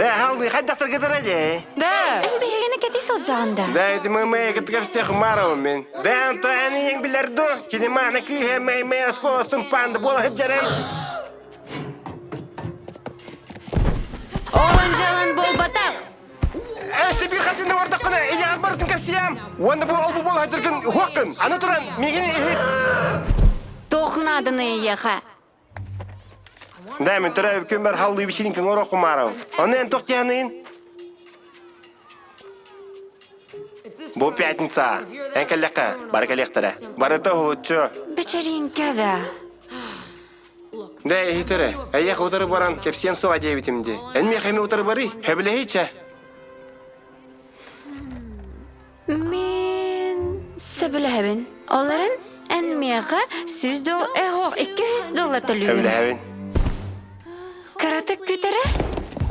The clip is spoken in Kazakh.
haldi haddaqtar gideredi. Да. Бегене кетис ол жагында. Да, мы гитгерсех маровмен. Да, то они yang bilardo. Kini mana ki me skola sempand bola hejaren. Оланжалан бол батак. Себе хатина вардакына, я бардын касиям. Ванда бу албу бола хедерген хокын. Аны туран, мегени ихит. Тохнадыны яха. Да, мен турай көмбер халды бишинкен ороку марав. Онен тоқтянын. Бу пятница. Энкелека, баракалектара. Барата хучу. Вечеринка да. Да, ихитере. Аяқ утары баран, кепсен сова девитимде. Энме хами утары бары, хеблехича. Мен себелебин. Оларын энмега $100 $200 төлөйм. Хеблехевин. Каратык күтәрә?